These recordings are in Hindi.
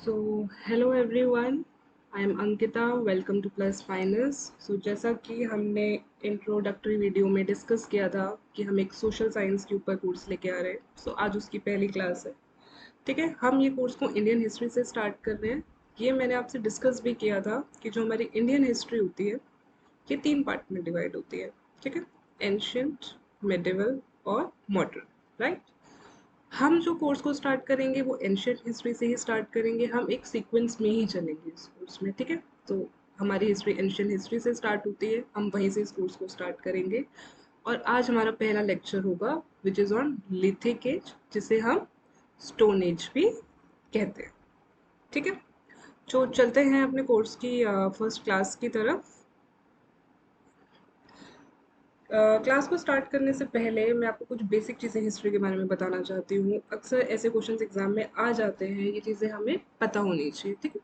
So hello everyone, I am Ankita. Welcome to plus finals. So जैसा कि हमने इंट्रोडक्टरी वीडियो में डिस्कस किया था कि हम एक सोशल साइंस के ऊपर कोर्स लेके आ रहे हैं। सो आज उसकी पहली क्लास है। ठीक है, हम ये कोर्स को इंडियन हिस्ट्री से स्टार्ट कर रहे हैं। ये मैंने आपसे डिस्कस भी किया था कि जो हमारी इंडियन हिस्ट्री होती है ये 3 पार्ट में डिवाइड होती है। ठीक है, एंशियंट, मिडिवल और मॉडर्न। राइट। हम जो कोर्स को स्टार्ट करेंगे वो एंशियंट हिस्ट्री से ही स्टार्ट करेंगे। हम एक सीक्वेंस में ही चलेंगे इस कोर्स में। ठीक है, तो हमारी हिस्ट्री एंशियंट हिस्ट्री से स्टार्ट होती है, हम वहीं से इस कोर्स को स्टार्ट करेंगे। और आज हमारा पहला लेक्चर होगा which is on lithic age, जिसे हम स्टोन एज भी कहते हैं। ठीक है, तो चलते हैं अपने कोर्स की फर्स्ट क्लास की तरफ। क्लास को स्टार्ट करने से पहले मैं आपको कुछ बेसिक चीज़ें हिस्ट्री के बारे में बताना चाहती हूँ। अक्सर ऐसे क्वेश्चंस एग्जाम में आ जाते हैं, ये चीज़ें हमें पता होनी चाहिए। ठीक है,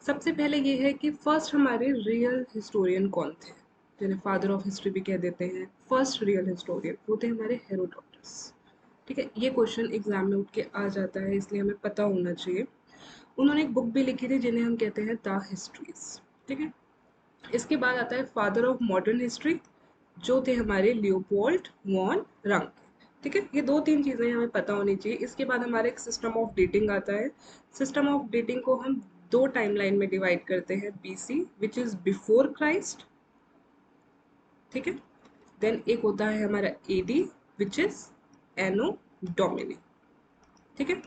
सबसे पहले ये है कि फर्स्ट हमारे रियल हिस्टोरियन कौन थे, जिन्हें फादर ऑफ हिस्ट्री भी कह देते हैं। फर्स्ट रियल हिस्टोरियन वो थे हमारे हेरोडोटस। ठीक है, ये क्वेश्चन एग्जाम में उठ के आ जाता है, इसलिए हमें पता होना चाहिए। उन्होंने एक बुक भी लिखी थी जिन्हें हम कहते हैं द हिस्ट्रीज। ठीक है, इसके बाद आता है फादर ऑफ मॉडर्न हिस्ट्री, जो थे हमारे लियोपोल्ड वॉन रंग। ठीक है, ये दो तीन चीज़ें हमें पता होनी चाहिए। इसके बाद हमारा एक सिस्टम ऑफ डेटिंग आता है। सिस्टम ऑफ डेटिंग को हम दो टाइमलाइन में डिवाइड करते हैं, BC which is before Christ. ठीक है, देन एक होता है हमारा AD which is anno domini. ठीक है,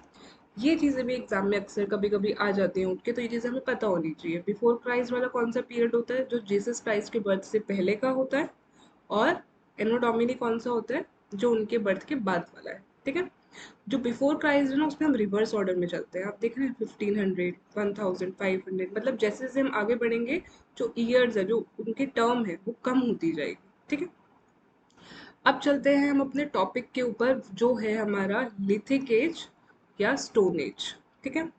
ये चीज़ें भी एग्जाम में अक्सर कभी कभी आ जाती हैं उठ के, तो ये चीज़ें हमें पता होनी चाहिए। बिफोर क्राइस्ट वाला कौन सा पीरियड होता है, जो जीसस क्राइस्ट के बर्थ से पहले का होता है। और एनो डोमिनी कौन सा होता है, जो उनके बर्थ के बाद वाला है। ठीक है, जो बिफोर क्राइस्ट है ना, उसमें हम रिवर्स ऑर्डर में चलते हैं। आप देख रहे हैं 1500, 1500, मतलब जैसे जैसे हम आगे बढ़ेंगे, जो ईयर्स है, जो उनकी टर्म है, वो कम होती जाएगी। ठीक है, अब चलते हैं हम अपने टॉपिक के ऊपर, जो है हमारा लिथिक एज या स्टोन एज। ठीक है,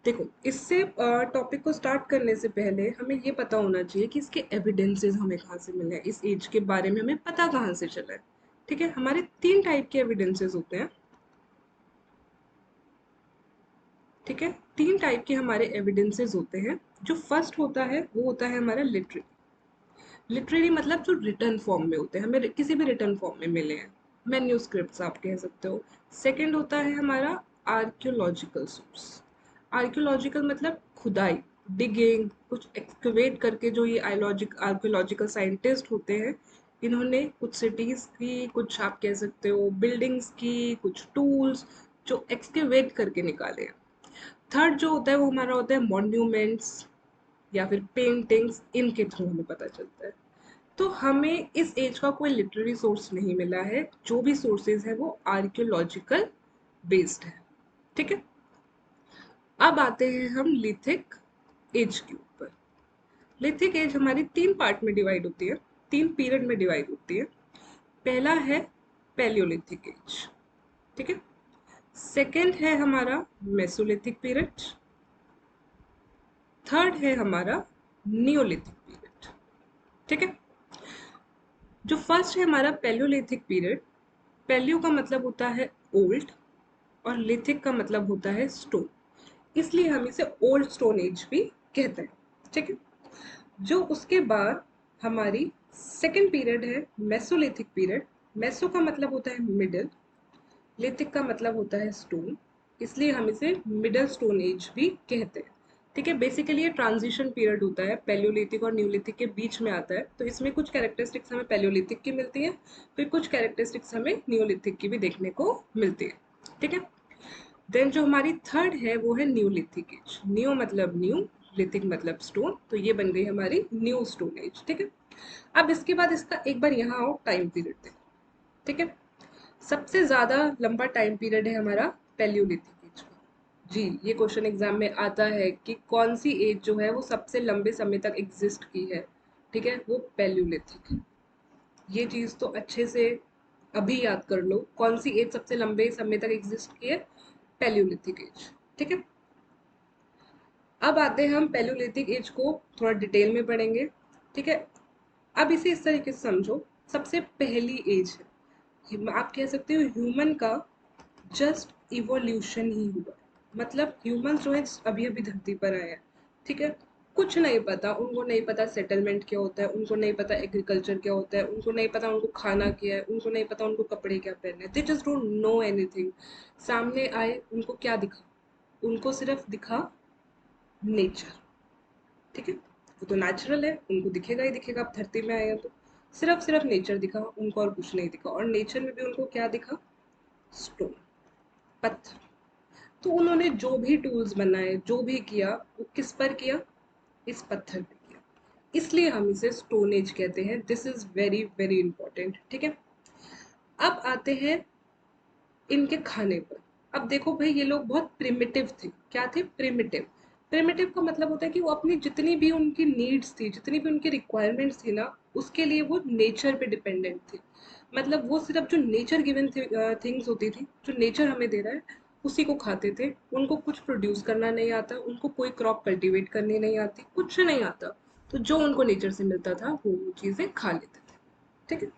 देखो, इससे टॉपिक को स्टार्ट करने से पहले हमें ये पता होना चाहिए कि इसके एविडेंसेस हमें कहाँ से मिले हैं, इस एज के बारे में हमें पता कहाँ से चला है। ठीक है, हमारे 3 टाइप के एविडेंसेस होते हैं। ठीक है, 3 टाइप के हमारे एविडेंसेस होते हैं। जो फर्स्ट होता है वो होता है हमारा लिटरेरी। लिटरेरी मतलब जो रिटर्न फॉर्म में होते हैं, हमें किसी भी रिटर्न फॉर्म में मिले हैं। मैन्यूस्क्रिप्ट्स आप कह सकते हो। सेकंड होता है हमारा आर्कियोलॉजिकल सोर्स। आर्कियोलॉजिकल मतलब खुदाई, डिगिंग, कुछ एक्सकवेट करके जो ये आर्कियोलॉजिकल साइंटिस्ट होते हैं, इन्होंने कुछ सिटीज की, कुछ आप कह सकते हो बिल्डिंग्स की, कुछ टूल्स जो एक्सकवेट करके निकाले हैं। थर्ड जो होता है वो हमारा होता है मॉन्यूमेंट्स या फिर पेंटिंग्स, इनके थ्रू हमें पता चलता है। तो हमें इस एज का कोई लिटरेरी सोर्स नहीं मिला है, जो भी सोर्सेज है वो आर्कियोलॉजिकल बेस्ड है। ठीक है, अब आते हैं हम लिथिक एज के ऊपर। लिथिक एज हमारी 3 पार्ट में डिवाइड होती है, 3 पीरियड में डिवाइड होती है। पहला है पैलियोलिथिक एज। ठीक है, सेकंड है हमारा मेसोलिथिक पीरियड। थर्ड है हमारा नियोलिथिक पीरियड। ठीक है, जो फर्स्ट है हमारा पैलियोलिथिक पीरियड, पैलियो का मतलब होता है ओल्ड और लिथिक का मतलब होता है स्टोन, इसलिए हम इसे ओल्ड स्टोन एज भी कहते हैं। ठीक है, जो उसके बाद हमारी सेकेंड पीरियड है मेसोलिथिक पीरियड। मेसो का मतलब होता है मिडिल, लिथिक का मतलब होता है स्टोन, इसलिए हम इसे मिडल स्टोन एज भी कहते हैं। ठीक है, बेसिकली ये ट्रांजिशन पीरियड होता है, पैलियोलिथिक और न्यूलिथिक के बीच में आता है। तो इसमें कुछ कैरेक्टरिस्टिक्स हमें पैलियोलिथिक की मिलती है, फिर कुछ कैरेक्टरिस्टिक्स हमें न्यूलिथिक की भी देखने को मिलती है। ठीक है, देन जो हमारी थर्ड है वो है न्यूलिथिक एज। न्यू मतलब न्यू, लिथिक मतलब स्टोन, तो ये बन गई हमारी न्यू स्टोन एज। ठीक है, अब इसके बाद इसका एक बार यहाँ आओ टाइम पीरियड देखो। ठीक है, सबसे ज्यादा लंबा टाइम पीरियड है हमारा पैलियोलिथिक एज का। जी, ये क्वेश्चन एग्जाम में आता है कि कौन सी एज जो है वो सबसे लंबे समय तक एग्जिस्ट की है। ठीक है, वो पैलियोलिथिक है। ये चीज तो अच्छे से अभी याद कर लो, कौन सी एज सबसे लंबे समय तक एग्जिस्ट की है, पैलियोलिथिक एज। ठीक है, अब आते हैं हम पैलियोलिथिक एज को थोड़ा डिटेल में पढ़ेंगे। ठीक है, अब इसे इस तरीके से समझो, सबसे पहली एज है, आप कह सकते हो ह्यूमन का जस्ट इवोल्यूशन ही हुआ। मतलब ह्यूमंस जो है अभी अभी धरती पर आए हैं, ठीक है। कुछ नहीं पता उनको, नहीं पता सेटलमेंट क्या होता है, उनको नहीं पता एग्रीकल्चर क्या होता है, उनको नहीं पता उनको खाना क्या है, उनको नहीं पता उनको कपड़े क्या पहनने हैं। They just don't know anything. सामने आए, उनको क्या दिखा? उनको सिर्फ दिखा नेचर, ठीक है। वो तो नेचुरल है, उनको दिखेगा ही दिखेगा, अब धरती में आए हैं तो सिर्फ सिर्फ नेचर दिखा उनको और कुछ नहीं दिखा। और नेचर में भी उनको क्या दिखा? स्टोन, पत्थर। तो उन्होंने जो भी टूल्स बनाए, जो भी किया, वो किस पर किया? इस पत्थर पे किया। इसलिए हम इसे स्टोन एज कहते हैं। This is very very important, ठीक है। अब आते हैं इनके खाने पर। अब देखो भाई, ये लोग बहुत प्रिमिटिव थे। क्या थे? प्रिमिटिव। प्रिमिटिव का मतलब होता है कि वो अपनी जितनी भी उनकी नीड्स थी, जितनी भी उनकी रिक्वायरमेंट्स थी ना, उसके लिए वो नेचर पे डिपेंडेंट थे। मतलब वो सिर्फ जो नेचर गिवन थिंग्स होती थी, जो नेचर हमें दे रहा है, उसी को खाते थे। उनको कुछ प्रोड्यूस करना नहीं आता, उनको कोई क्रॉप कल्टीवेट करनी नहीं आती, कुछ नहीं आता। तो जो उनको नेचर से मिलता था वो चीज़ें खा लेते थे, ठीक है।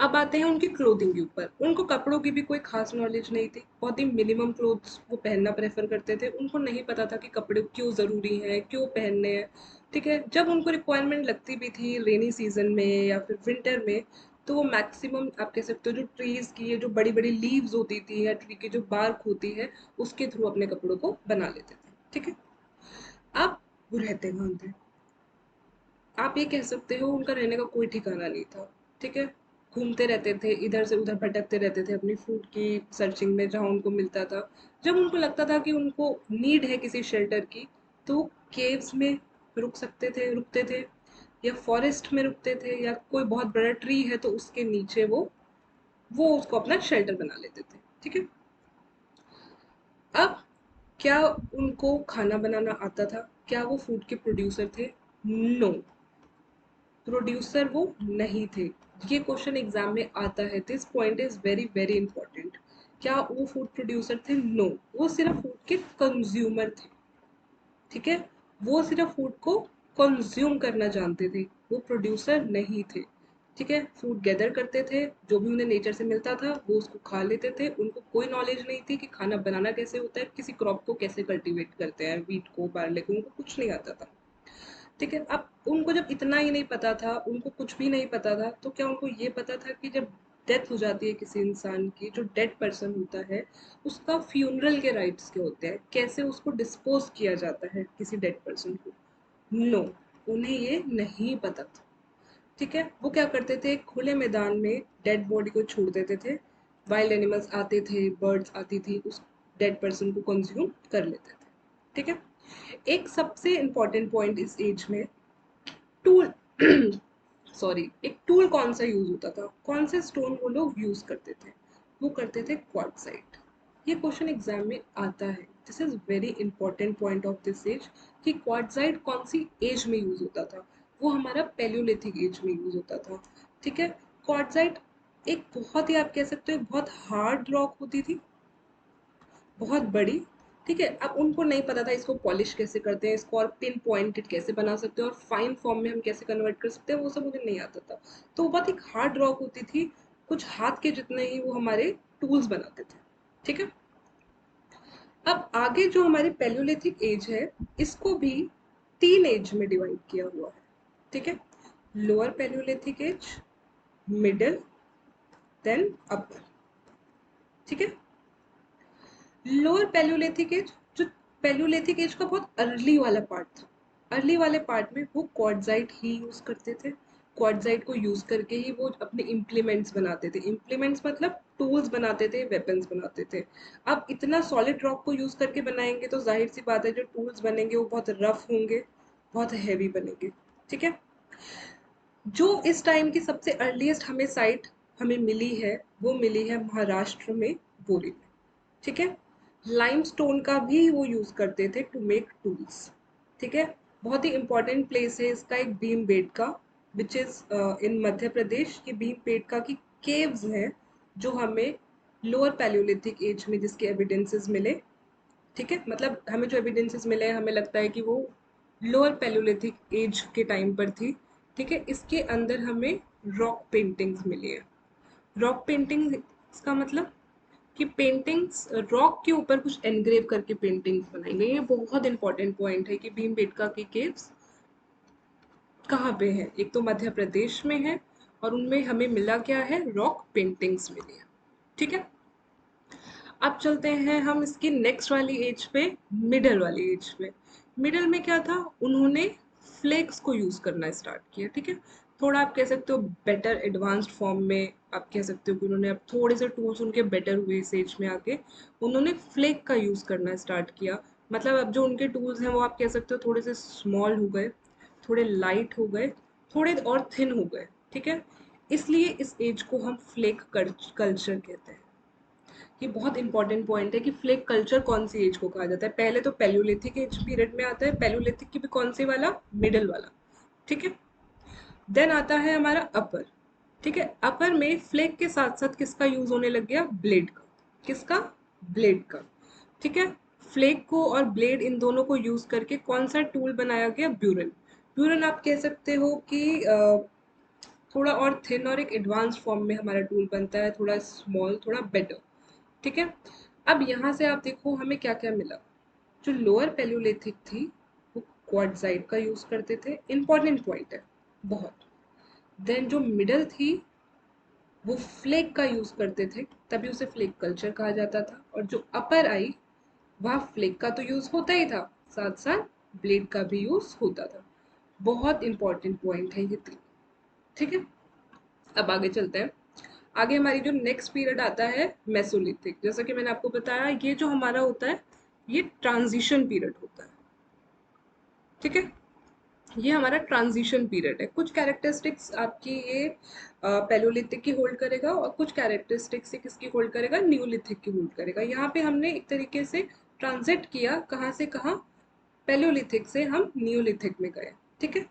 अब आते हैं उनकी क्लोथिंग के ऊपर। उनको कपड़ों की भी कोई खास नॉलेज नहीं थी, बहुत ही मिनिमम क्लोथ्स वो पहनना प्रेफर करते थे। उनको नहीं पता था कि कपड़े क्यों ज़रूरी हैं, क्यों पहनने हैं, ठीक है। जब उनको रिक्वायरमेंट लगती भी थी रेनी सीजन में या फिर विंटर में, तो वो मैक्सिमम आप कह सकते हो जो ट्रीज की ये जो बड़ी बड़ी लीव्स होती थी या ट्री की जो बार्क होती है, उसके थ्रू अपने कपड़ों को बना लेते थे, ठीक है। अब वो रहते कहाँ थे? आप ये कह सकते हो उनका रहने का कोई ठिकाना नहीं था, ठीक है। घूमते रहते थे, इधर से उधर भटकते रहते थे अपनी फूड की सर्चिंग में, जहाँ उनको मिलता था। जब उनको लगता था कि उनको नीड है किसी शेल्टर की, तो केव्स में रुक सकते थे, रुकते थे, या फॉरेस्ट में रुकते थे, या कोई बहुत बड़ा ट्री है तो उसके नीचे वो उसको अपना शेल्टर बना लेते थे, ठीक है। अब क्या उनको खाना बनाना आता था? क्या वो फूड के प्रोड्यूसर थे? नो, प्रोड्यूसर वो नहीं थे। ये क्वेश्चन एग्जाम में आता है। This point is very very important. क्या वो फूड प्रोड्यूसर थे? नो, वो सिर्फ फूड के कंज्यूमर थे, ठीक है। वो सिर्फ फूड को कंज्यूम करना जानते थे, वो प्रोड्यूसर नहीं थे, ठीक है। फूड गैदर करते थे, जो भी उन्हें नेचर से मिलता था वो उसको खा लेते थे। उनको कोई नॉलेज नहीं थी कि खाना बनाना कैसे होता है, किसी क्रॉप को कैसे कल्टीवेट करते हैं, वीट को, बार्ले को, उनको कुछ नहीं आता था, ठीक है। अब उनको जब इतना ही नहीं पता था, उनको कुछ भी नहीं पता था, तो क्या उनको ये पता था कि जब डेथ हो जाती है किसी इंसान की, जो डेड पर्सन होता है, उसका फ्यूनरल के राइट्स क्या होते हैं, कैसे उसको डिस्पोज किया जाता है किसी डेड पर्सन को? नो, उन्हें ये नहीं पता था, ठीक है। वो क्या करते थे? खुले मैदान में डेड बॉडी को छोड़ देते थे। वाइल्ड एनिमल्स आते थे, बर्ड्स आती थी, उस डेड पर्सन को कंज्यूम कर लेते थे, ठीक है। एक सबसे इम्पॉर्टेंट पॉइंट इस एज में, टूल सॉरी, एक टूल कौन सा यूज होता था, कौन से स्टोन वो लोग यूज करते थे? वो करते थे क्वार्टजाइट। ये क्वेश्चन एग्जाम में आता है। This is very important point of this age कि क्वार्टजाइट कौन सी एज में यूज होता था? वो हमारा पैलियोलिथिक एज में यूज होता था, ठीक है। क्वार्टजाइट एक बहुत ही, आप कह सकते हो, बहुत हार्ड रॉक होती थी, बहुत बड़ी, ठीक है। अब उनको नहीं पता था इसको पॉलिश कैसे करते हैं, इसको और पिन पॉइंटेड कैसे बना सकते हैं, और फाइन फॉर्म में हम कैसे कन्वर्ट कर सकते हैं, वो सब उन्हें नहीं आता था। तो वो बहुत एक हार्ड रॉक होती थी, कुछ हाथ के जितने ही वो हमारे टूल्स बनाते थे, ठीक है। अब आगे जो हमारी पैलियोलिथिक एज है, इसको भी 3 एज में डिवाइड किया हुआ है, ठीक है। Lower palaeolithic age, middle, then upper, ठीक है। लोअर पैलियोलिथिक एज, जो पैलियोलिथिक एज का बहुत अर्ली वाला पार्ट था, अर्ली वाले पार्ट में वो क्वार्टजाइट ही यूज करते थे। क्वार्टजाइट को यूज करके ही वो अपने इम्प्लीमेंट्स बनाते थे। इम्प्लीमेंट्स मतलब टूल्स बनाते थे, वेपन्स बनाते थे। अब इतना सॉलिड रॉक को यूज करके बनाएंगे तो जाहिर सी बात है जो टूल्स बनेंगे वो बहुत रफ होंगे, बहुत हैवी बनेंगे, ठीक है। जो इस टाइम की सबसे अर्लीस्ट हमें साइट हमें मिली है, वो मिली है महाराष्ट्र में, बोरी में, ठीक है। लाइमस्टोन का भी वो यूज करते थे टू मेक टूल्स, ठीक है। बहुत ही इंपॉर्टेंट प्लेस है इसका, एक Bhimbetka, which is in Madhya Pradesh. ये भीम बेटका की केव्स हैं जो हमें लोअर पैलियोलिथिक एज में जिसके एविडेंसेस मिले, ठीक है। मतलब हमें जो एविडेंसेस मिले हमें लगता है कि वो लोअर पैलियोलिथिक एज के टाइम पर थी, ठीक है। इसके अंदर हमें रॉक पेंटिंग्स मिली है। रॉक पेंटिंग का मतलब कि पेंटिंग्स रॉक के ऊपर कुछ एनग्रेव करके पेंटिंग्स बनाई गई। ये बहुत इंपॉर्टेंट पॉइंट है कि भीमबेटका की केव्स कहाँ पे है। एक तो मध्य प्रदेश में है और उनमें हमें मिला क्या है, रॉक पेंटिंग्स मिली है। ठीक है, अब चलते हैं हम इसकी नेक्स्ट वाली एज पे, मिडल वाली एज पे। मिडल में क्या था, उन्होंने फ्लेक्स को यूज करना स्टार्ट किया। ठीक है, थोड़ा आप कह सकते हो बेटर एडवांस्ड फॉर्म में, आप कह सकते हो कि उन्होंने अब थोड़े से टूल्स उनके बेटर हुए इस एज में आके, उन्होंने फ्लेक का यूज करना स्टार्ट किया। मतलब अब जो उनके टूल्स हैं वो आप कह सकते हो थोड़े से स्मॉल हो गए, थोड़े लाइट हो गए, थोड़े और थिन हो गए। ठीक है, इसलिए इस एज को हम फ्लेक कल्चर कहते हैं। ये बहुत इंपॉर्टेंट पॉइंट है कि फ्लेक कल्चर कौन सी एज को कहा जाता है। पहले तो पैलियोलिथिक एज पीरियड में आता है, पैलियोलिथिक की भी कौन सी वाला, मिडल वाला। ठीक है, देन आता है हमारा अपर। ठीक है, अपर में फ्लेक के साथ साथ किसका यूज होने लग गया, ब्लेड का। किसका, ब्लेड का। ठीक है, फ्लेक को और ब्लेड इन दोनों को यूज करके कौन सा टूल बनाया गया, ब्यूरन। ब्यूरन आप कह सकते हो कि थोड़ा और थिन और एक एडवांस फॉर्म में हमारा टूल बनता है, थोड़ा स्मॉल, थोड़ा बेटर। ठीक है, अब यहाँ से आप देखो हमें क्या क्या मिला। जो लोअर पैलियोलिथिक थी वो क्वार्टजाइट का यूज करते थे, इंपॉर्टेंट पॉइंट है बहुत। देन जो मिडल थी वो फ्लेक का यूज करते थे, तभी उसे फ्लेक कल्चर कहा जाता था। और जो अपर आई वहाँ फ्लेक का तो यूज होता ही था, साथ साथ ब्लेड का भी यूज होता था। बहुत इंपॉर्टेंट पॉइंट है ये तीन। ठीक है, अब आगे चलते हैं। आगे हमारी जो नेक्स्ट पीरियड आता है मेसोलिथिक। जैसा कि मैंने आपको बताया, ये जो हमारा होता है ये ट्रांजिशन पीरियड होता है। ठीक है, ये हमारा ट्रांजिशन पीरियड है। कुछ कैरेक्टरिस्टिक्स आपकी ये पैलियोलिथिक की होल्ड करेगा और कुछ कैरेक्टरिस्टिक्स से किसकी होल्ड करेगा, न्यूलिथिक की होल्ड करेगा। यहाँ पे हमने एक तरीके से ट्रांजिट किया, कहाँ से कहाँ, पैलियोलिथिक से हम न्यूलिथिक में गए। ठीक है,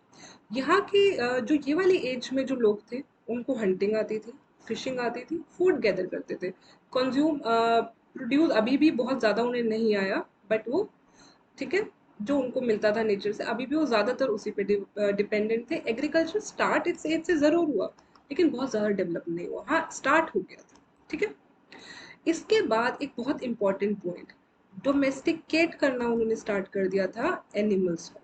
यहाँ की जो ये वाली एज में जो लोग थे उनको हंटिंग आती थी, फिशिंग आती थी, फूड गैदर करते थे। कंज्यूम प्रोड्यूस अभी भी बहुत ज़्यादा उन्हें नहीं आया, बट वो, ठीक है, जो उनको मिलता था नेचर से अभी भी वो ज़्यादातर उसी पे डिपेंडेंट थे। एग्रीकल्चर स्टार्ट इस एज से ज़रूर हुआ लेकिन बहुत ज़्यादा डेवलप नहीं हुआ, हाँ स्टार्ट हो गया था। ठीक है, इसके बाद एक बहुत इंपॉर्टेंट पॉइंट, डोमेस्टिकेट करना उन्होंने स्टार्ट कर दिया था एनिमल्स को।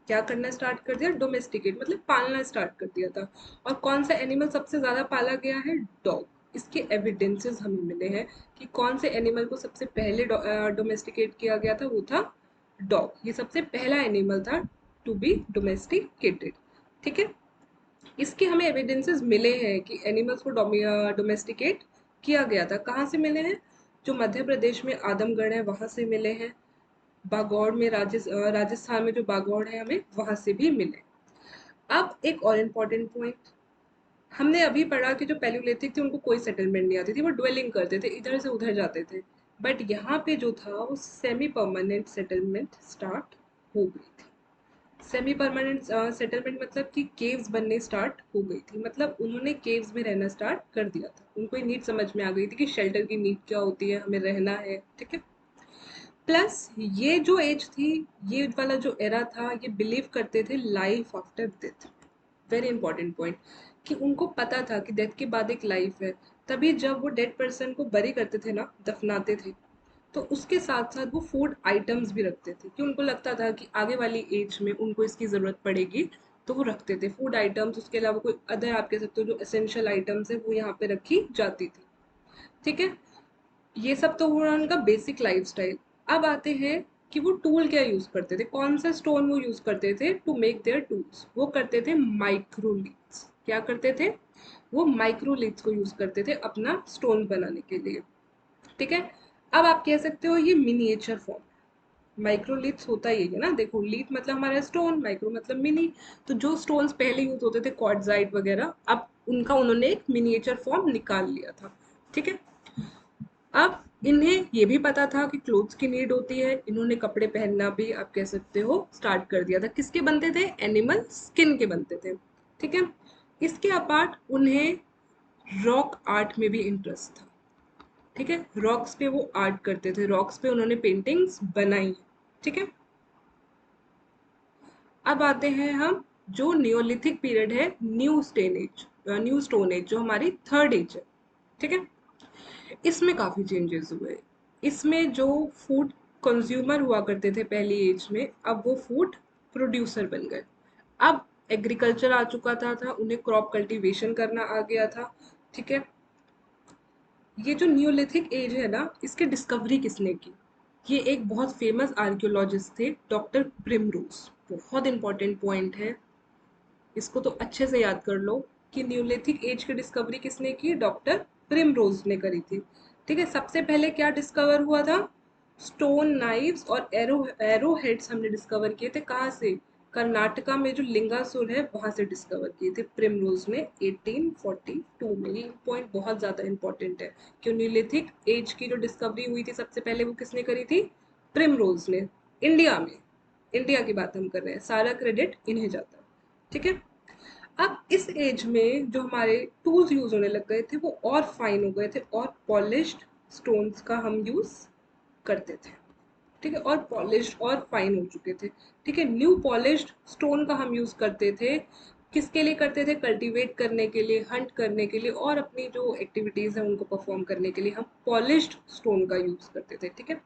क्या करना स्टार्ट कर दिया, डोमेस्टिकेट मतलब पालना स्टार्ट कर दिया था। और कौन सा एनिमल सबसे ज्यादा पाला गया है, डॉग। इसके एविडेंसेस हमें मिले हैं कि कौन से एनिमल को सबसे पहले डोमेस्टिकेट किया गया था, वो था डॉग। ये सबसे पहला एनिमल था टू बी डोमेस्टिकेटेड। ठीक है, इसके हमें एविडेंसेस मिले हैं कि एनिमल्स को डोमेस्टिकेट किया गया था। कहाँ से मिले हैं, जो मध्य प्रदेश में आदमगढ़ है वहां से मिले हैं, बागौड़ में राजस्थान में जो बागौड़ है हमें वहां से भी मिले। अब एक और इम्पोर्टेंट पॉइंट, हमने अभी पढ़ा कि जो पैलियोलिथिक थे उनको कोई सेटलमेंट नहीं आती थी, वो ड्वेलिंग करते थे, इधर से उधर जाते थे। बट यहाँ पे जो था वो सेमी परमानेंट सेटलमेंट स्टार्ट हो गई थी। सेमी परमानेंट सेटलमेंट मतलब कि केव्स बनने स्टार्ट हो गई थी, मतलब उन्होंने केव्स में रहना स्टार्ट कर दिया था। उनको ये नीड समझ में आ गई थी कि शेल्टर की नीड क्या होती है, हमें रहना है। ठीक है, प्लस ये जो एज थी, ये वाला जो एरा था, ये बिलीव करते थे life after death. Very important point, कि उनको पता था कि डेथ के बाद एक लाइफ है। तभी जब वो डेड पर्सन को बरी करते थे ना, दफनाते थे, तो उसके साथ साथ वो फूड आइटम्स भी रखते थे, कि उनको लगता था कि आगे वाली एज में उनको इसकी ज़रूरत पड़ेगी, तो वो रखते थे फूड आइटम्स। उसके अलावा कोई अदर आप कह सकते हो जो एसेंशियल आइटम्स है वो यहाँ पे रखी जाती थी। ठीक है, ये सब तो हुआ उनका बेसिक लाइफस्टाइल। अब आते हैं कि वो टूल क्या यूज करते थे, कौन सा स्टोन वो यूज करते थे टू मेक देयर टूल्स। वो करते थे माइक्रोलिथ्स। क्या करते थे, वो माइक्रोलिथ्स को यूज करते थे अपना स्टोन बनाने के लिए। ठीक है, अब आप कह सकते हो ये मिनिएचर फॉर्म। माइक्रोलिथ्स होता ही है ना, देखो लीथ मतलब हमारा स्टोन, माइक्रो मतलब मिनी। तो जो स्टोन्स पहले यूज होते थे क्वार्टजाइट वगैरह, अब उनका उन्होंने एक मिनिएचर फॉर्म निकाल लिया था। ठीक है, अब इन्हें ये भी पता था कि क्लोथ्स की नीड होती है, इन्होंने कपड़े पहनना भी आप कह सकते हो स्टार्ट कर दिया था। किसके बनते थे, एनिमल स्किन के बनते थे। ठीक है, इसके अपार्ट उन्हें रॉक आर्ट में भी इंटरेस्ट था। ठीक है, रॉक्स पे वो आर्ट करते थे, रॉक्स पे उन्होंने पेंटिंग्स बनाई। ठीक है, अब आते हैं हम जो नियोलिथिक पीरियड है, new stone age, new stone age जो हमारी थर्ड एज है। ठीक है, इसमें काफ़ी चेंजेस हुए। इसमें जो फूड कंज्यूमर हुआ करते थे पहली एज में, अब वो फूड प्रोड्यूसर बन गए। अब एग्रीकल्चर आ चुका था, उन्हें क्रॉप कल्टीवेशन करना आ गया था। ठीक है। ये जो न्यूलिथिक एज है ना, इसकी डिस्कवरी किसने की? ये एक बहुत फेमस आर्कियोलॉजिस्ट थे, डॉक्टर प्रिमरोज। बहुत इंपॉर्टेंट पॉइंट है, इसको तो अच्छे से याद कर लो कि न्यूलिथिक एज की डिस्कवरी किसने की? डॉक्टर प्रिमरोज ने करी थी। ठीक है। सबसे पहले क्या डिस्कवर हुआ था? स्टोन नाइव्स और एरो हेड्स हमने डिस्कवर किए थे। कहाँ से? कर्नाटका में जो लिंगासुर है वहां से डिस्कवर किए थे प्रिमरोज ने 1842 में। ये पॉइंट बहुत ज्यादा इंपॉर्टेंट है कि न्यूलिथिक एज की जो डिस्कवरी हुई थी सबसे पहले वो किसने करी थी? प्रिमरोज ने। इंडिया में, इंडिया की बात हम कर रहे हैं, सारा क्रेडिट इन्हें जाता है। ठीक है। अब इस एज में जो हमारे टूल्स यूज होने लग गए थे वो और फाइन हो गए थे, और पॉलिश्ड स्टोन्स का हम यूज करते थे। ठीक है। और पॉलिश्ड और फाइन हो चुके थे। ठीक है। न्यू पॉलिश्ड स्टोन का हम यूज करते थे। किसके लिए करते थे? कल्टीवेट करने के लिए, हंट करने के लिए, और अपनी जो एक्टिविटीज है उनको परफॉर्म करने के लिए हम पॉलिश्ड स्टोन का यूज करते थे। ठीक है।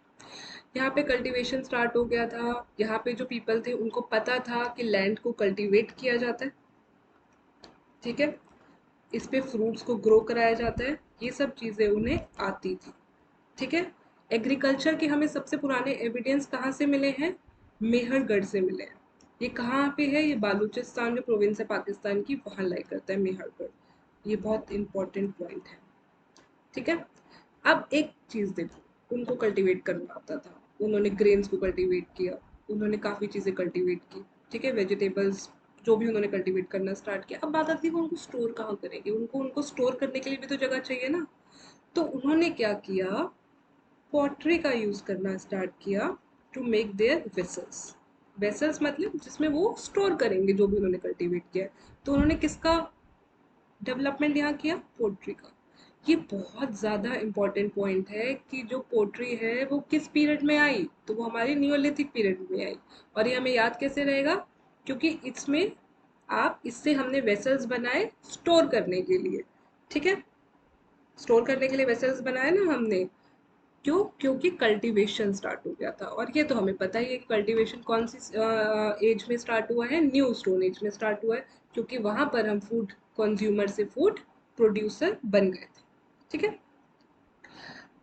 यहाँ पे कल्टीवेशन स्टार्ट हो गया था। यहाँ पे जो पीपल थे उनको पता था कि लैंड को कल्टीवेट किया जाता है। ठीक है। इस पे फ्रूट्स को ग्रो कराया जाता है। ये सब चीज़ें उन्हें आती थी। ठीक है। एग्रीकल्चर के हमें सबसे पुराने एविडेंस कहाँ से मिले हैं? मेहरगढ़ से मिले हैं। ये कहाँ पे है? ये बालूचिस्तान जो प्रोविंस है पाकिस्तान की, वहाँ लाई करता है मेहरगढ़। ये बहुत इंपॉर्टेंट पॉइंट है। ठीक है। अब एक चीज़ देखो, उनको कल्टीवेट करना आता था, उन्होंने ग्रेन्स को कल्टीवेट किया, उन्होंने काफ़ी चीज़ें कल्टीवेट की। ठीक है। वेजिटेबल्स जो भी उन्होंने कल्टीवेट करना स्टार्ट किया। अब बात आती है वो उनको स्टोर कहाँ करेंगे? उनको उनको स्टोर करने के लिए भी तो जगह चाहिए ना। तो उन्होंने क्या किया? पॉटरी का यूज़ करना स्टार्ट किया to make their vessels. Vessels मतलब जिसमें वो स्टोर करेंगे जो भी उन्होंने कल्टीवेट किया है। तो उन्होंने किसका डेवलपमेंट यहाँ किया? पोट्री का। ये बहुत ज़्यादा इम्पोर्टेंट पॉइंट है कि जो पोट्री है वो किस पीरियड में आई? तो वो हमारी न्यूलिथिक पीरियड में आई। और ये हमें याद कैसे रहेगा? क्योंकि इसमें आप इससे हमने वेसल्स बनाए स्टोर करने के लिए। ठीक है। स्टोर करने के लिए वेसल्स बनाए ना हमने। क्यों? क्योंकि कल्टीवेशन स्टार्ट हो गया था। और ये तो हमें पता ही है कि कल्टीवेशन कौन सी एज में स्टार्ट हुआ है? न्यू स्टोन एज में स्टार्ट हुआ है, क्योंकि वहां पर हम फूड कंज्यूमर से फूड प्रोड्यूसर बन गए थे। ठीक है।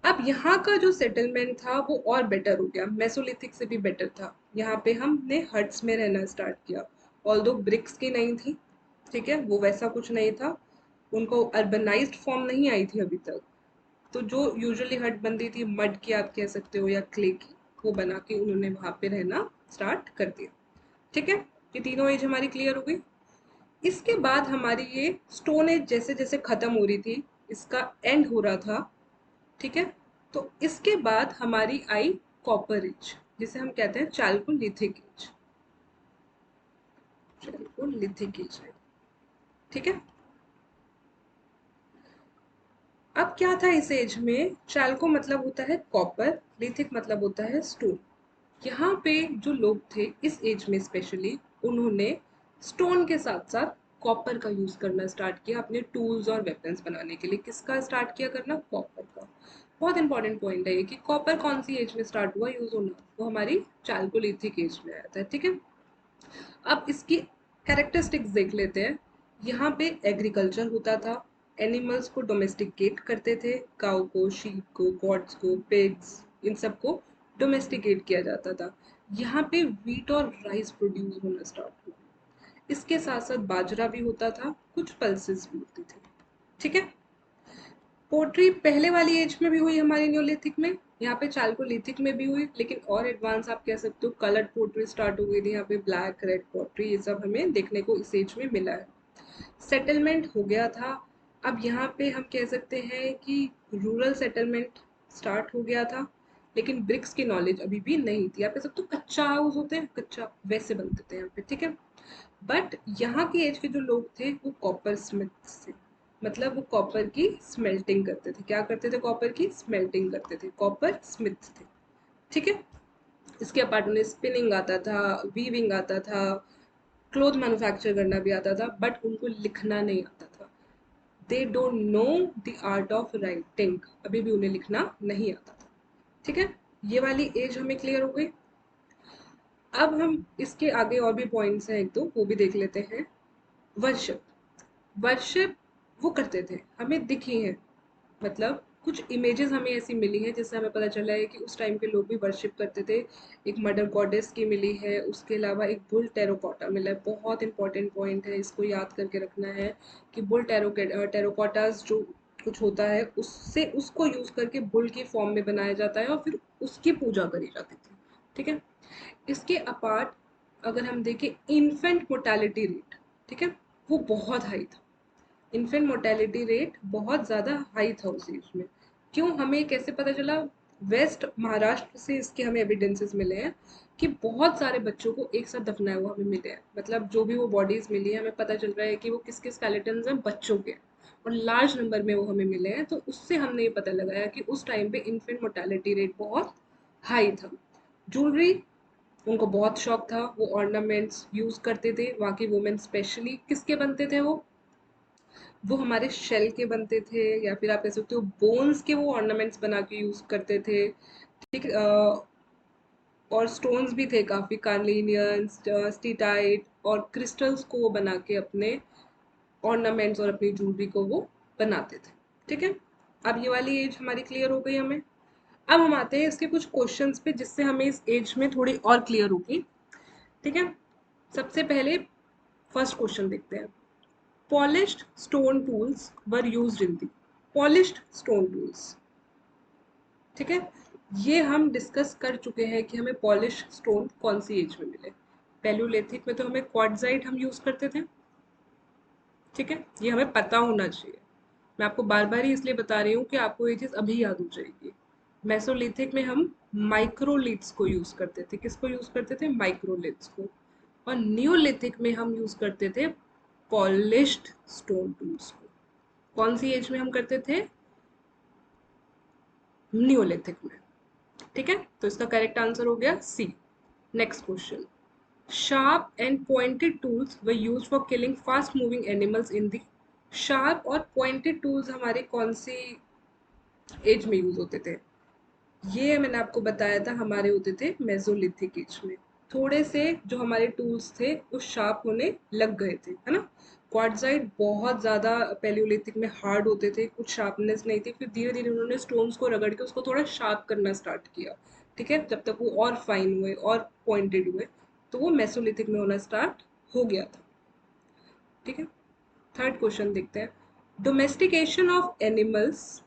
अब यहाँ का जो सेटलमेंट था वो और बेटर हो गया, मेसोलिथिक से भी बेटर था। यहाँ पे हमने हट्स में रहना स्टार्ट किया। ऑल्दो ब्रिक्स की नहीं थी। ठीक है। वो वैसा कुछ नहीं था, उनको अर्बनाइज्ड फॉर्म नहीं आई थी अभी तक। तो जो यूजुअली हट बनती थी मड की आप कह सकते हो या क्ले की, वो बना के उन्होंने वहां पे रहना स्टार्ट कर दिया। ठीक है। ये तीनों एज हमारी क्लियर हो गई। इसके बाद हमारी ये स्टोन एज जैसे जैसे खत्म हो रही थी, इसका एंड हो रहा था। ठीक है। तो इसके बाद हमारी आई कॉपर एज, जिसे हम कहते हैं चाल्कोलिथिक एज। चाल्कोलिथिक एज है। ठीक है। अब क्या था इस एज में? चाल्को मतलब होता है कॉपर, लिथिक मतलब होता है स्टोन। यहाँ पे जो लोग थे इस एज में स्पेशली, उन्होंने स्टोन के साथ साथ कॉपर का यूज करना स्टार्ट किया अपने टूल्स और वेपन्स बनाने के लिए। किसका स्टार्ट किया करना? कॉपर का। बहुत इंपॉर्टेंट पॉइंट है ये कि कॉपर कौन सी एज में स्टार्ट हुआ यूज होना? वो हमारी चाल्कोलिथिक एज में आया था। ठीक है। अब इसकी कैरेक्टरिस्टिक्स देख लेते हैं। यहाँ पे एग्रीकल्चर होता था, एनिमल्स को डोमेस्टिकेट करते थे, काउ को, शीप को, गॉड्स को, पिग्स, इन सबको डोमेस्टिकेट किया जाता था। यहाँ पे वीट और राइस प्रोड्यूस होना स्टार्ट हुआ। इसके साथ साथ बाजरा भी होता था, कुछ पल्सेस भी होती थी। ठीक है। पोट्री पहले वाली एज में भी हुई हमारी न्यूलिथिक में, यहाँ पे चाल्कोलिथिक में भी हुई, लेकिन और एडवांस आप कह सकते हो कलर्ड पोट्री स्टार्ट हो गई थी। यहाँ पे ब्लैक रेड पोट्री, ये सब हमें देखने को इस एज में मिला है। सेटलमेंट हो गया था। अब यहाँ पे हम कह सकते हैं कि रूरल सेटलमेंट स्टार्ट हो गया था, लेकिन ब्रिक्स की नॉलेज अभी भी नहीं थी। आप कह सकते हो कच्चा हाउस होते हैं, कच्चा वैसे बनते थे यहाँ पे। ठीक है। बट यहाँ की एज के जो लोग थे वो कॉपर स्मिथ थे, मतलब वो कॉपर की स्मेल्टिंग करते थे। क्या करते थे? कॉपर की स्मेल्टिंग करते थे, कॉपर स्मिथ थे। ठीक है। इसके अपार्ट उन्हें स्पिनिंग आता था, वीविंग आता था, क्लोथ मैन्युफैक्चर करना भी आता था, बट उनको लिखना नहीं आता था। They don't know the art of writing, अभी भी उन्हें लिखना नहीं आता था। ठीक है, ये वाली एज हमें क्लियर हो गई। अब हम इसके आगे और भी पॉइंट्स हैं एक दो, वो भी देख लेते हैं। वर्शिप, वर्शिप वो करते थे, हमें दिखी है, मतलब कुछ इमेजेस हमें ऐसी मिली हैं जिससे हमें पता चला है कि उस टाइम के लोग भी वर्शिप करते थे। एक मदर गॉडेस की मिली है, उसके अलावा एक बुल टेरोकोटा मिला है। बहुत इंपॉर्टेंट पॉइंट है, इसको याद करके रखना है कि बुल टेरोकोटास जो कुछ होता है उससे उसको यूज करके बुल की फॉर्म में बनाया जाता है और फिर उसकी पूजा करी जाती थी। ठीक है, इसके अपार्ट अगर हम देखें इन्फेंट मोर्टेलिटी रेट, ठीक है, वो बहुत हाई था। इन्फेंट मोर्टेलिटी रेट बहुत ज़्यादा हाई था उस एज में। क्यों, हमें कैसे पता चला? वेस्ट महाराष्ट्र से इसके हमें एविडेंसेस मिले हैं कि बहुत सारे बच्चों को एक साथ दफनाया हुआ हमें मिले हैं। मतलब जो भी वो बॉडीज मिली है हमें पता चल रहा है कि वो किसके स्केलेटन्स हैं, बच्चों के, और लार्ज नंबर में वो हमें मिले हैं। तो उससे हमने ये पता लगाया कि उस टाइम पे इन्फेंट मोर्टेलिटी रेट बहुत हाई था। ज्वेलरी, उनको बहुत शौक था, वो ऑर्नामेंट्स यूज करते थे। वहाँ की वुमेन स्पेशली किसके बनते थे वो हमारे शेल के बनते थे, या फिर आप कह सकते हो बोन्स के वो ऑर्नामेंट्स बना के यूज करते थे। ठीक है, और स्टोन्स भी थे काफी, कार्निलियन, स्टीटाइट और क्रिस्टल्स को वो बना के अपने ऑर्नामेंट्स और अपनी ज्वेलरी को वो बनाते थे। ठीक है, अब ये वाली एज हमारी क्लियर हो गई हमें। अब हम आते हैं इसके कुछ क्वेश्चंस पे जिससे हमें इस एज में थोड़ी और क्लियर होगी। ठीक है, सबसे पहले फर्स्ट क्वेश्चन देखते हैं। Polished stone tools were used in the, polished stone tools, ठीक है, ये हम डिस्कस कर चुके हैं कि हमें पॉलिश स्टोन कौन सी एज में मिले। पैलियोलिथिक में तो हमें क्वार्ट्जाइट हम यूज करते थे। ठीक है, ये हमें पता होना चाहिए। मैं आपको बार बार ही इसलिए बता रही हूँ कि आपको ये चीज अभी याद हो जाएगी। मेसोलिथिक में हम माइक्रोलिथ्स को यूज करते थे, किसको यूज करते थे? माइक्रोलिथ्स को। और नियोलिथिक में हम यूज करते थे पॉलिश्ड स्टोन टूल्स को। कौन सी एज में हम करते थे? नियोलिथिक में। ठीक है, तो इसका करेक्ट आंसर हो गया C. Next question. Sharp and pointed tools were used for killing fast moving animals in the, sharp और पॉइंटेड टूल्स हमारे कौन सी एज में यूज होते थे? ये मैंने आपको बताया था, हमारे होते थे मेसोलिथिक एज में। थोड़े से जो हमारे टूल्स थे वो शार्प होने लग गए थे, है ना। क्वार्ट्जाइट बहुत ज़्यादा पैलियोलिथिक में हार्ड होते थे, कुछ शार्पनेस नहीं थी। फिर धीरे धीरे उन्होंने स्टोन्स को रगड़ के उसको थोड़ा शार्प करना स्टार्ट किया। ठीक है, जब तक वो और फाइन हुए और पॉइंटेड हुए, तो वो मेसोलिथिक में होना स्टार्ट हो गया था। ठीक है, थर्ड क्वेश्चन देखते हैं। Domestication of animals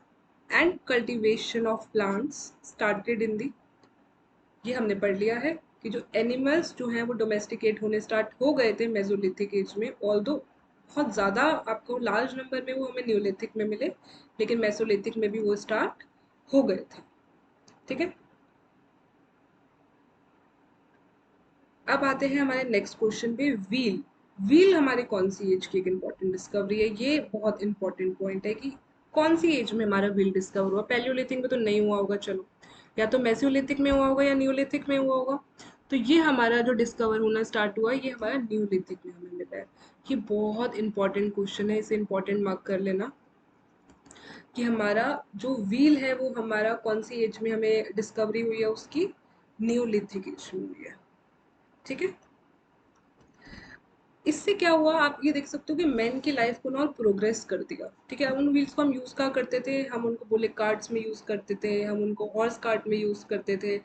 and cultivation of plants started in the, ये हमने पढ़ लिया है कि जो एनिमल्स जो हैं वो डोमेस्टिकेट होने स्टार्ट हो गए थे मेसोलिथिक एज में। ऑल्दो बहुत ज़्यादा आपको लार्ज नंबर में वो हमें न्यूलिथिक में मिले, लेकिन मेसोलिथिक में भी वो स्टार्ट हो गए थे। ठीक है, अब आते हैं हमारे नेक्स्ट क्वेश्चन पे। व्हील, व्हील हमारे कौन सी एज की एक इम्पॉर्टेंट डिस्कवरी है? ये बहुत इंपॉर्टेंट पॉइंट है कि कौन सी एज में हमारा व्हील डिस्कवर हुआ। पैलियोलिथिक में तो नहीं हुआ होगा, चलो, या तो मेसोलिथिक में हुआ होगा या न्यूलिथिक में हुआ होगा। तो ये हमारा जो डिस्कवर होना स्टार्ट हुआ ये हमारा न्यूलिथिक में हमें मिला है। ये बहुत इंपॉर्टेंट क्वेश्चन है, इसे इंपॉर्टेंट मार्क कर लेना कि हमारा जो व्हील है वो हमारा कौन सी एज में हमें डिस्कवरी हुई है, उसकी न्यूलिथिक एज में हुई है। ठीक है, इससे क्या हुआ आप ये देख सकते हो कि मैन की लाइफ को ना और प्रोग्रेस कर दिया। ठीक है, उन व्हील्स को हम यूज कहाँ करते थे? हम उनको बुलेट कार्ट्स में यूज करते थे, हम उनको हॉर्स कार्ट में यूज करते थे,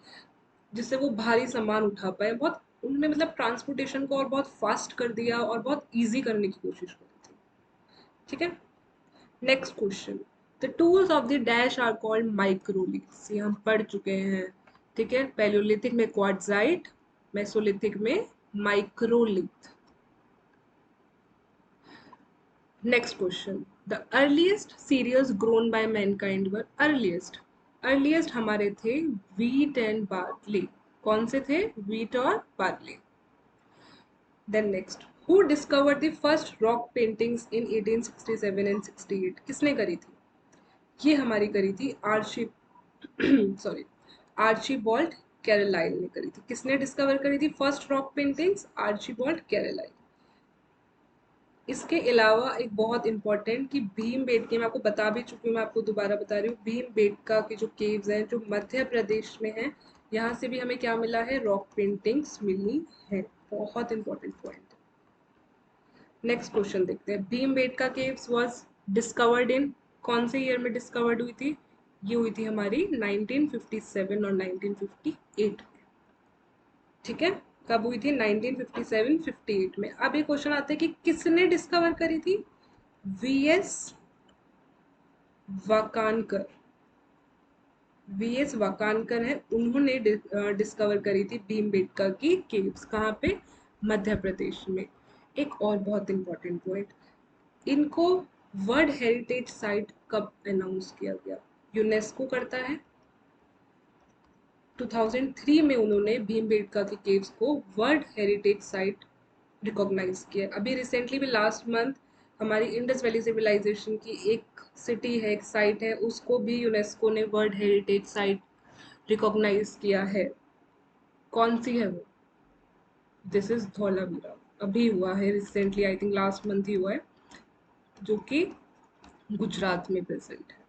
जिससे वो भारी सामान उठा पाए। बहुत उन्होंने मतलब ट्रांसपोर्टेशन को और बहुत फास्ट कर दिया और बहुत ईजी करने की कोशिश करी थी। ठीक है, next question. The tools of the dash are called microliths, ये हम पढ़ चुके हैं। ठीक है, पैलियोलिथिक में क्वार्ट्जाइट, मेसोलिथिक में microlith. Next question. The earliest cereals grown by mankind were, earliest, earliest हमारे थे वीट एंड बार्ली। कौन से थे? वीट और barley. Then next, who discovered the first rock paintings in 1867 and 68, किसने करी थी? ये हमारी करी थी आर्ची सॉरी आर्चीबॉल्ड कैरोलाइन ने करी थी। किसने डिस्कवर करी थी फर्स्ट रॉक पेंटिंग्स? आर्चीबॉल्ड कैरोलाइन। इसके अलावा एक बहुत इंपॉर्टेंट कि भीमबेटका, मैं आपको बता भी चुकी हूँ, मैं आपको दोबारा बता रही हूँ, भीमबेटका की जो केव्स हैं जो मध्य प्रदेश में हैं, यहाँ से भी हमें क्या मिला है, रॉक पेंटिंग्स मिली है। बहुत इंपॉर्टेंट पॉइंट। नेक्स्ट क्वेश्चन देखते हैं। Bhimbetka caves was discovered in, कौन से ईयर में डिस्कवर्ड हुई थी? ये हुई थी हमारी 1957 और 1958 में। ठीक है, कब हुई थी? 1957-58 में। अब ये क्वेश्चन आता है कि किसने डिस्कवर करी थी? वीएस वाकानकर। वीएस वाकानकर है, उन्होंने डिस्कवर करी थी भीमबेटका की केव्स। कहाँ पे? मध्य प्रदेश में। एक और बहुत इंपॉर्टेंट पॉइंट, इनको वर्ल्ड हेरिटेज साइट कब अनाउंस किया गया? यूनेस्को करता है। 2003 में उन्होंने भीमबेटका की केव्स को वर्ल्ड हेरिटेज साइट रिकॉग्नाइज किया। अभी रिसेंटली भी लास्ट मंथ हमारी इंडस वैली सिविलाइजेशन की एक सिटी है, एक साइट है, उसको भी यूनेस्को ने वर्ल्ड हेरिटेज साइट रिकॉग्नाइज किया है। कौन सी है वो? This is Dholavira. अभी हुआ है recently, I think last month ही हुआ है, जो कि गुजरात में प्रेजेंट है।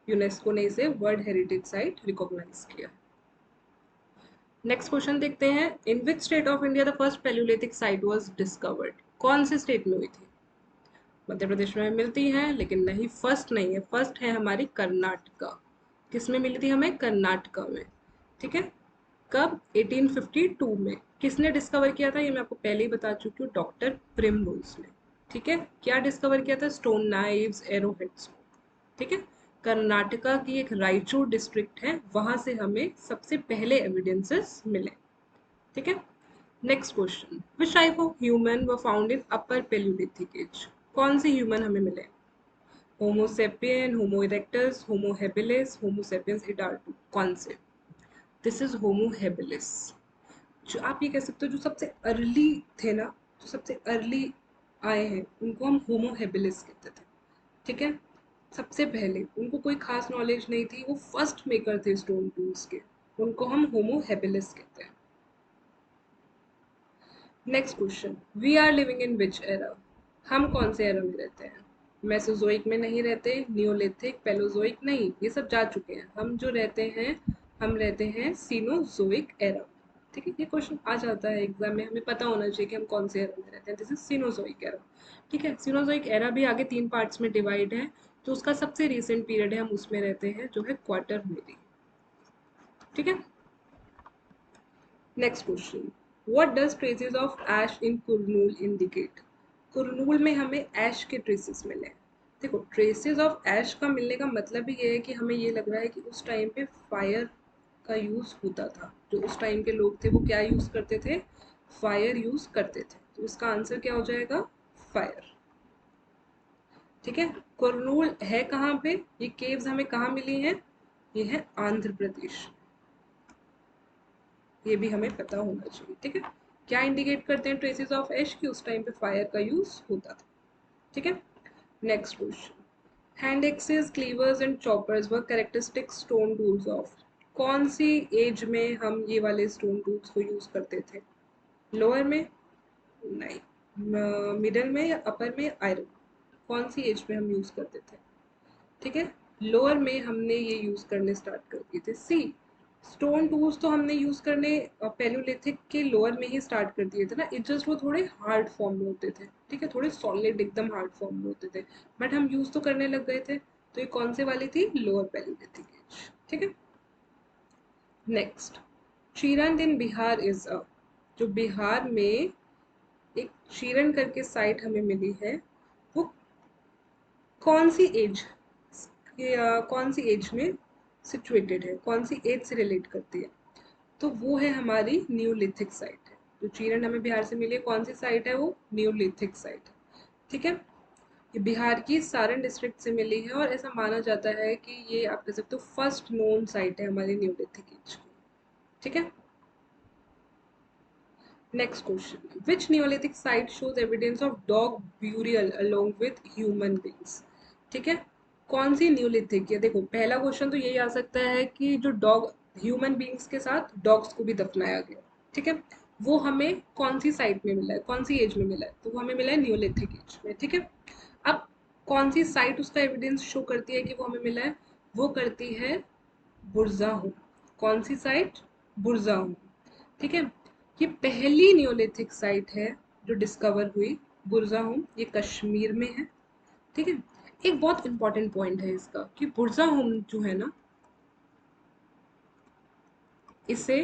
यूनेस्को ने इसे वर्ल्ड हेरिटेज साइट रिकॉग्नाइज किया। नेक्स्ट क्वेश्चन देखते हैं। In which state of India the first palaeolithic site was discovered? कौन से स्टेट में हुई थी? मध्य प्रदेश में मिलती हैं, लेकिन नहीं, फर्स्ट नहीं है। फर्स्ट है हमारी कर्नाटका। किस में मिली थी हमें? कर्नाटका में। ठीक है, कब? 1852 में। किसने डिस्कवर किया था? ये मैं आपको पहले ही बता चुकी हूँ, डॉक्टर प्रिमरोज ने। ठीक है, क्या डिस्कवर किया था? Stone knives, arrowheads. ठीक है, कर्नाटका की एक रायचूर डिस्ट्रिक्ट है, वहां से हमें सबसे पहले एविडेंसेस मिले। ठीक है, next question. Which type of human were found in upper palaeolithic age? कौन से ह्यूमन हमें मिले? Homo sapien, homo erectus, homo habilis, homo sapiens idaltu. कौन से? This is homo habilis. जो आप ये कह सकते हो जो सबसे अर्ली थे ना, जो सबसे अर्ली आए हैं, उनको हम होमो हेबिलिस कहते थे। ठीक है, सबसे पहले उनको कोई खास नॉलेज नहीं थी, वो फर्स्ट मेकर थे स्टोन टूल्स के, उनको हम होमो हेबिलिस कहते हैं। Next question. We are living in which era? हम कौन से एरा में रहते हैं? मेसोजोइक में नहीं रहते, नियोलिथिक, पेलोजोइक नहीं, ये सब जा चुके हैं। हम जो रहते हैं, हम रहते हैं सीनोजोइक एरा। ठीक है, ये क्वेश्चन आ जाता है एग्जाम में, हमें पता होना चाहिए कि हम कौन से एरा में रहते हैं। This is Cenozoic era. ठीक है, सीनोजोइक एरा भी आगे 3 पार्ट्स में डिवाइड है, तो उसका सबसे रिसेंट पीरियड है, हम उसमें रहते हैं, जो है क्वार्टरमेरी। ठीक है, next question. What does traces of ash in Kurnool indicate? Kurnool में हमें ऐश के ट्रेसेस मिले हैं। देखो, ट्रेसेस ऑफ ऐश का मिलने का मतलब ही ये है कि हमें ये लग रहा है कि उस टाइम पे फायर का यूज़ होता था। जो उस टाइम के लोग थे वो क्या यूज़ करते थे? फायर यूज़ करते थे। तो इसका आंसर क्या हो जाएगा? फायर। ठीक है, कुरनूल है कहाँ पे? ये केव्स हमें कहाँ मिली हैं? ये है आंध्र प्रदेश। ये भी हमें पता होना चाहिए। ठीक है, क्या इंडिकेट करते हैं ट्रेसेस ऑफ एश की उस टाइम पे फायर का यूज होता था। ठीक है, next question. Hand axes, cleavers and choppers were characteristic stone tools of? कौन सी एज में हम ये वाले स्टोन टूल्स को यूज करते थे? लोअर में? नहीं। मिडल में या अपर में? आयरन। कौन सी एज में हम यूज करते थे? ठीक है, लोअर में हमने ये यूज करने स्टार्ट कर दिए थे। सी, स्टोन टूल्स तो हमने यूज करने पैलियोलिथिक के लोअर में ही स्टार्ट कर दिए थे ना। इट जस्ट वो थोड़े हार्ड फॉर्म में होते थे। ठीक है, थोड़े सॉलिड एकदम हार्ड फॉर्म में होते थे, बट हम यूज तो करने लग गए थे। तो ये कौन से वाली थी? Lower palaeolithic age. ठीक है, next. Chirand in Bihar is a, जो बिहार में एक चीरन करके साइट हमें मिली है, वो कौन सी एज, कौन सी एज में सिचुएटेड है, कौन सी एज से रिलेट करती है? तो वो है हमारी न्यूलिथिक साइट है। जो चीरन हमें बिहार से मिली है, कौन सी साइट है वो? न्यूलिथिक साइट है। ठीक है, ये बिहार की सारण डिस्ट्रिक्ट से मिली है, और ऐसा माना जाता है कि ये आप कह सकते हो फर्स्ट नोन साइट है हमारी न्यूलिथिक एज की। ठीक है, next question. Which Neolithic site shows evidence of dog burial along with human beings? ठीक है, कौन सी न्यूलिथिक है? देखो, पहला क्वेश्चन तो यही आ सकता है कि जो डॉग, ह्यूमन बींग्स के साथ डॉग्स को भी दफनाया गया। ठीक है, वो हमें कौन सी साइट में मिला है, कौन सी एज में मिला है, तो वो हमें मिला है न्यूलिथिक एज में, ठीक है। अब कौन सी साइट उसका एविडेंस शो करती है कि वो हमें मिला है, वो करती है बुरज़ाहम। कौन सी साइट? बुरज़ाहम, ठीक है। ये पहली न्यूलिथिक साइट है जो डिस्कवर हुई, बुरज़ाहम, ये कश्मीर में है, ठीक है। एक बहुत इंपॉर्टेंट पॉइंट है इसका कि बुरज़ाहम जो है ना, इसे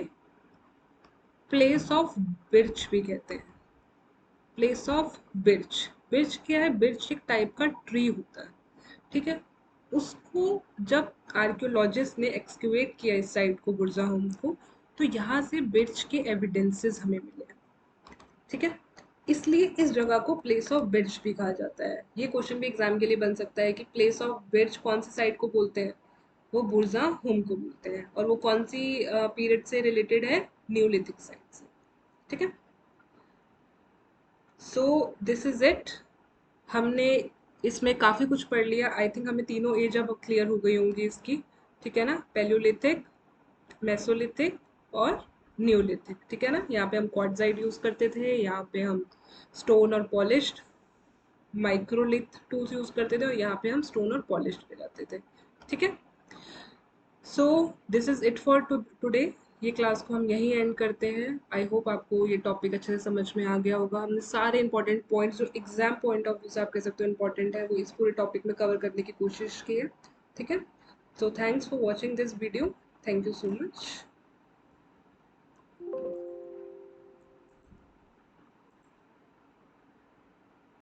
प्लेस ऑफ बिर्च भी कहते हैं। प्लेस ऑफ बिर्च, बिर्च क्या है? बिर्च एक टाइप का ट्री होता है, ठीक है। उसको जब आर्कियोलॉजिस्ट ने एक्सकेवेट किया इस साइट को, बुरज़ाहम को, तो यहाँ से बिर्च के एविडेंसेस हमें मिले, ठीक है। इसलिए इस जगह को प्लेस ऑफ बिर्च भी कहा जाता है। ये क्वेश्चन भी एग्जाम के लिए बन सकता है कि प्लेस ऑफ बिर्च कौन सी साइट को बोलते हैं, वो बुरज़ाहम को बोलते हैं, और वो कौन सी पीरियड से रिलेटेड है, न्यूलिथिक साइट से, ठीक है। So this is it. हमने इसमें काफ़ी कुछ पढ़ लिया। आई थिंक हमें तीनों एज अब क्लियर हो गई होंगी इसकी, ठीक है ना, पैलियोलिथिक, मेसोलिथिक और न्यूलिथिक, ठीक है ना। यहाँ पे हम क्वार्ट्जाइट यूज़ करते थे, यहाँ पे हम स्टोन और पॉलिश्ड माइक्रोलिथ टूल्स यूज़ करते थे, और यहाँ पे हम स्टोन और पॉलिश्ड पे जाते थे, ठीक है। So this is it for today. ये क्लास को हम यहीं एंड करते हैं। आई होप आपको ये टॉपिक अच्छे से समझ में आ गया होगा। हमने सारे इंपॉर्टेंट पॉइंट्स जो एग्जाम पॉइंट ऑफ व्यू से आप कह सकते हो इंपॉर्टेंट है, वो इस पूरे टॉपिक में कवर करने की कोशिश की है, ठीक है। So thanks for watching this video. Thank you so much.